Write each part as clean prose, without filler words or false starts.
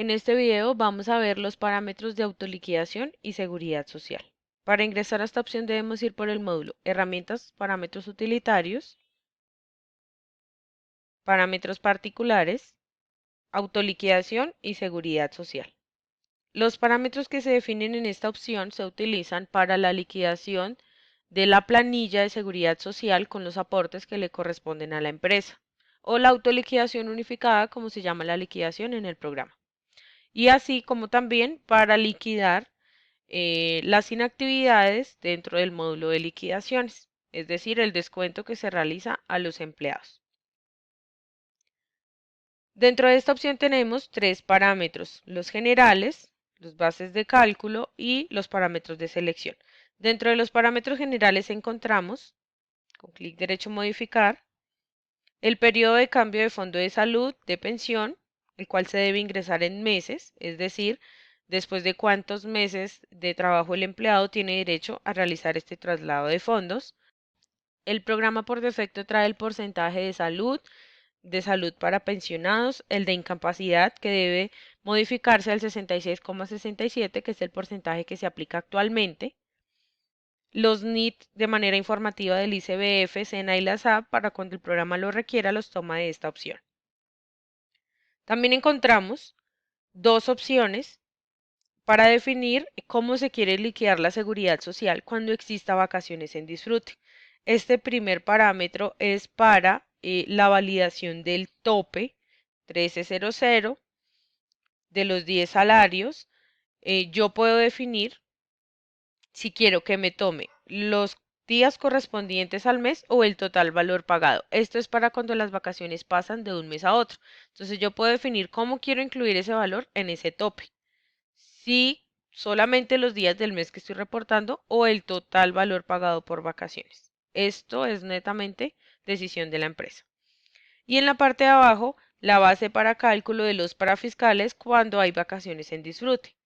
En este video vamos a ver los parámetros de autoliquidación y seguridad social. Para ingresar a esta opción debemos ir por el módulo Herramientas, Parámetros Utilitarios, Parámetros Particulares, Autoliquidación y Seguridad Social. Los parámetros que se definen en esta opción se utilizan para la liquidación de la planilla de seguridad social con los aportes que le corresponden a la empresa, o la autoliquidación unificada, como se llama la liquidación en el programa. Y así como también para liquidar las inactividades dentro del módulo de liquidaciones, es decir, el descuento que se realiza a los empleados. Dentro de esta opción tenemos tres parámetros: los generales, los bases de cálculo y los parámetros de selección. Dentro de los parámetros generales encontramos, con clic derecho modificar, el periodo de cambio de fondo de salud, de pensión, el cual se debe ingresar en meses, es decir, después de cuántos meses de trabajo el empleado tiene derecho a realizar este traslado de fondos. El programa por defecto trae el porcentaje de salud para pensionados, el de incapacidad que debe modificarse al 66,67, que es el porcentaje que se aplica actualmente, los NIT de manera informativa del ICBF, SENA y la SAP para cuando el programa lo requiera los toma de esta opción. También encontramos dos opciones para definir cómo se quiere liquidar la seguridad social cuando exista vacaciones en disfrute. Este primer parámetro es para la validación del tope 1300 de los 10 salarios. Yo puedo definir si quiero que me tome los días correspondientes al mes o el total valor pagado. Esto es para cuando las vacaciones pasan de un mes a otro. Entonces yo puedo definir cómo quiero incluir ese valor en ese tope. Si solamente los días del mes que estoy reportando o el total valor pagado por vacaciones. Esto es netamente decisión de la empresa. Y en la parte de abajo, la base para cálculo de los parafiscales cuando hay vacaciones en disfrute.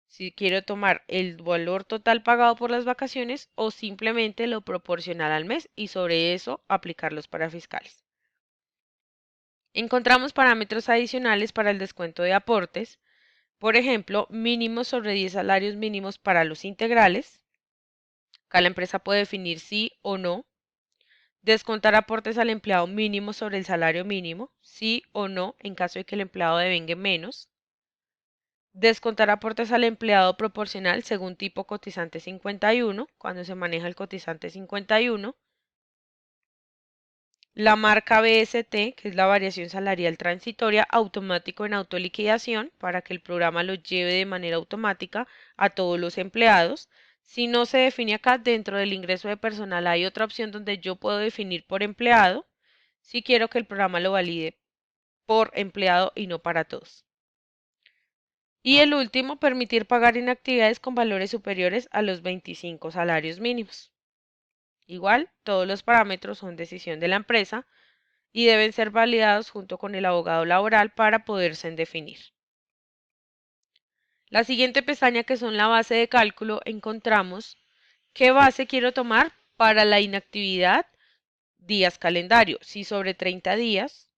Si quiero tomar el valor total pagado por las vacaciones o simplemente lo proporcional al mes y sobre eso aplicar los parafiscales. Encontramos parámetros adicionales para el descuento de aportes. Por ejemplo, mínimos sobre 10 salarios mínimos para los integrales. Acá la empresa puede definir sí o no. Descontar aportes al empleado mínimo sobre el salario mínimo, sí o no, en caso de que el empleado devengue menos. Descontar aportes al empleado proporcional según tipo cotizante 51, cuando se maneja el cotizante 51. La marca BST, que es la variación salarial transitoria, automático en autoliquidación, para que el programa lo lleve de manera automática a todos los empleados. Si no se define acá, dentro del ingreso de personal hay otra opción donde yo puedo definir por empleado, si quiero que el programa lo valide por empleado y no para todos. Y el último, permitir pagar inactividades con valores superiores a los 25 salarios mínimos. Igual, todos los parámetros son decisión de la empresa y deben ser validados junto con el abogado laboral para poderse definir. La siguiente pestaña, que son la base de cálculo, encontramos qué base quiero tomar para la inactividad días calendario, si sobre 30 días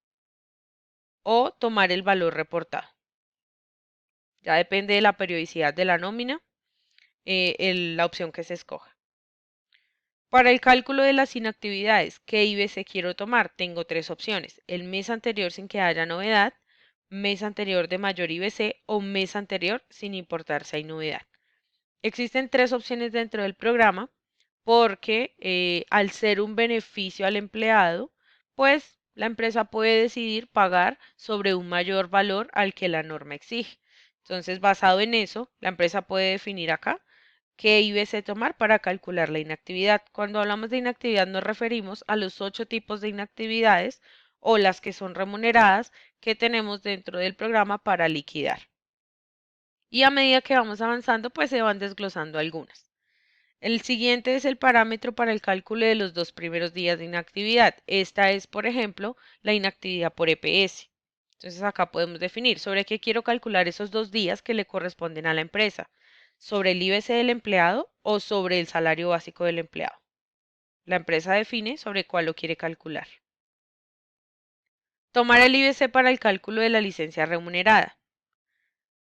o tomar el valor reportado. Ya depende de la periodicidad de la nómina, la opción que se escoja. Para el cálculo de las inactividades, ¿qué IBC quiero tomar? Tengo tres opciones: el mes anterior sin que haya novedad, mes anterior de mayor IBC o mes anterior sin importar si hay novedad. Existen tres opciones dentro del programa porque al ser un beneficio al empleado, pues la empresa puede decidir pagar sobre un mayor valor al que la norma exige. Entonces, basado en eso, la empresa puede definir acá qué IBC tomar para calcular la inactividad. Cuando hablamos de inactividad nos referimos a los 8 tipos de inactividades o las que son remuneradas que tenemos dentro del programa para liquidar. Y a medida que vamos avanzando, pues se van desglosando algunas. El siguiente es el parámetro para el cálculo de los 2 primeros días de inactividad. Esta es, por ejemplo, la inactividad por EPS. Entonces acá podemos definir sobre qué quiero calcular esos 2 días que le corresponden a la empresa: sobre el IBC del empleado o sobre el salario básico del empleado. La empresa define sobre cuál lo quiere calcular. Tomar el IBC para el cálculo de la licencia remunerada.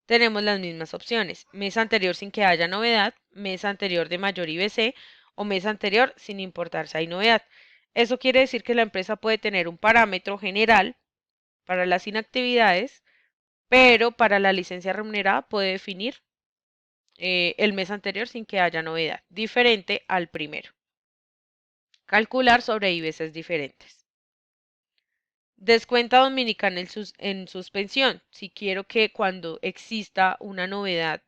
tenemos las mismas opciones. Mes anterior sin que haya novedad, mes anterior de mayor IBC o mes anterior sin importar si hay novedad. Eso quiere decir que la empresa puede tener un parámetro general para las inactividades, pero para la licencia remunerada puede definir el mes anterior sin que haya novedad, diferente al primero. Calcular sobre IBCs diferentes. Descuenta dominicana en suspensión. Si quiero que cuando exista una novedad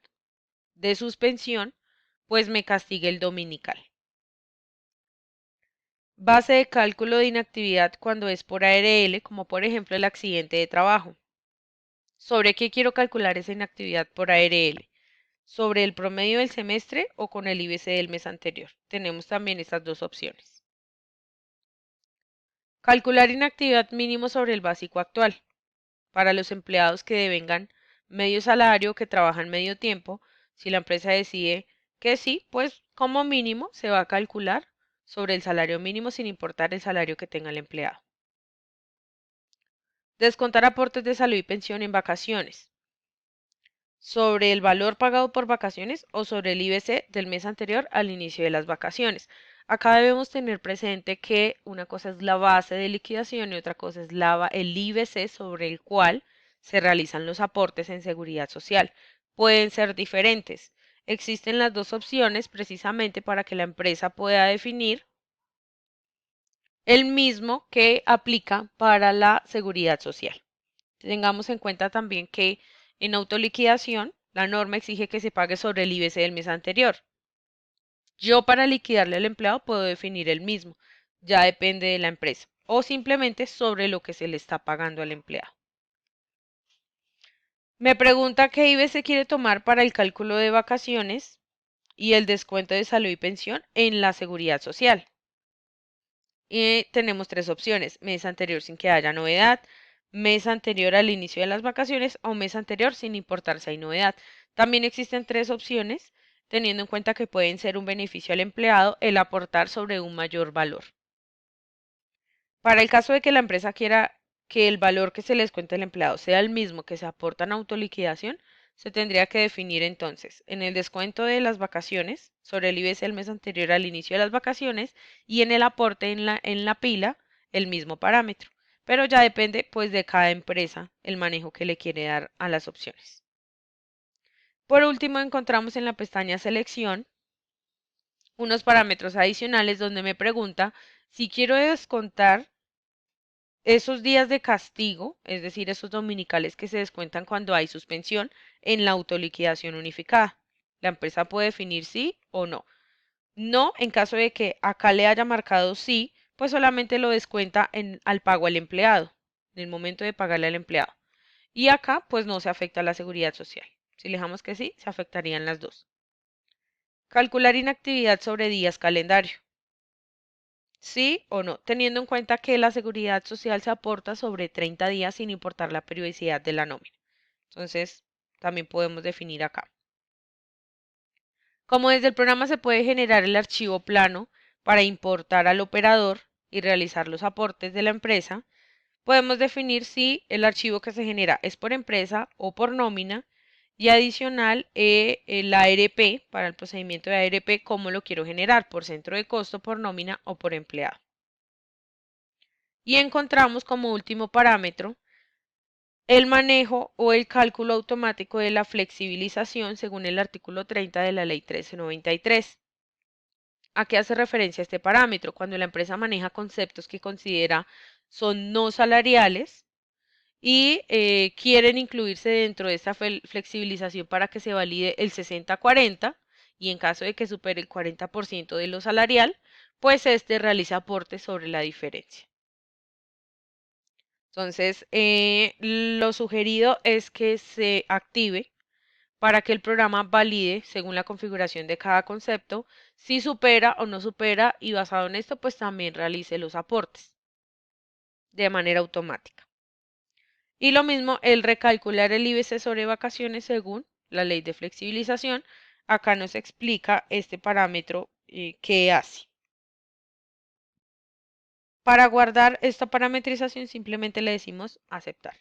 de suspensión, pues me castigue el dominical. Base de cálculo de inactividad cuando es por ARL, como por ejemplo el accidente de trabajo. ¿Sobre qué quiero calcular esa inactividad por ARL? ¿Sobre el promedio del semestre o con el IBC del mes anterior? Tenemos también estas dos opciones. Calcular inactividad mínimo sobre el básico actual. Para los empleados que devengan medio salario, que trabajan medio tiempo, si la empresa decide que sí, pues como mínimo se va a calcular sobre el salario mínimo sin importar el salario que tenga el empleado. Descontar aportes de salud y pensión en vacaciones. Sobre el valor pagado por vacaciones o sobre el IBC del mes anterior al inicio de las vacaciones. Acá debemos tener presente que una cosa es la base de liquidación y otra cosa es el IBC sobre el cual se realizan los aportes en seguridad social. Pueden ser diferentes. Existen las dos opciones precisamente para que la empresa pueda definir el mismo que aplica para la seguridad social. Tengamos en cuenta también que en autoliquidación la norma exige que se pague sobre el IBC del mes anterior. Yo para liquidarle al empleado puedo definir el mismo, ya depende de la empresa, o simplemente sobre lo que se le está pagando al empleado. Me pregunta qué IBC quiere tomar para el cálculo de vacaciones y el descuento de salud y pensión en la seguridad social. Y tenemos tres opciones: mes anterior sin que haya novedad, mes anterior al inicio de las vacaciones o mes anterior sin importar si hay novedad. También existen tres opciones, teniendo en cuenta que pueden ser un beneficio al empleado el aportar sobre un mayor valor. Para el caso de que la empresa quiera que el valor que se les cuente al empleado sea el mismo que se aporta en autoliquidación, se tendría que definir entonces en el descuento de las vacaciones sobre el IBC el mes anterior al inicio de las vacaciones y en el aporte en la pila el mismo parámetro. Pero ya depende pues de cada empresa el manejo que le quiere dar a las opciones. Por último, encontramos en la pestaña Selección unos parámetros adicionales donde me pregunta si quiero descontar esos días de castigo, es decir, esos dominicales que se descuentan cuando hay suspensión en la autoliquidación unificada. La empresa puede definir sí o no. No, en caso de que acá le haya marcado sí, pues solamente lo descuenta al pago al empleado, en el momento de pagarle al empleado. Y acá pues no se afecta a la seguridad social. Si le dejamos que sí, se afectarían las dos. Calcular inactividad sobre días calendario. ¿Sí o no? Teniendo en cuenta que la seguridad social se aporta sobre 30 días sin importar la periodicidad de la nómina. Entonces, también podemos definir acá. Como desde el programa se puede generar el archivo plano para importar al operador y realizar los aportes de la empresa, podemos definir si el archivo que se genera es por empresa o por nómina y adicional el ARP para el procedimiento de ARP, cómo lo quiero generar, por centro de costo, por nómina o por empleado. Y encontramos como último parámetro el manejo o el cálculo automático de la flexibilización según el artículo 30 de la ley 1393. ¿A qué hace referencia este parámetro? Cuando la empresa maneja conceptos que considera son no salariales y quieren incluirse dentro de esta flexibilización para que se valide el 60-40 y en caso de que supere el 40% de lo salarial, pues este realiza aportes sobre la diferencia. Entonces, lo sugerido es que se active para que el programa valide según la configuración de cada concepto si supera o no supera y basado en esto pues también realice los aportes de manera automática. Y lo mismo el recalcular el IBC sobre vacaciones según la ley de flexibilización. Acá nos explica este parámetro qué hace. Para guardar esta parametrización simplemente le decimos aceptar.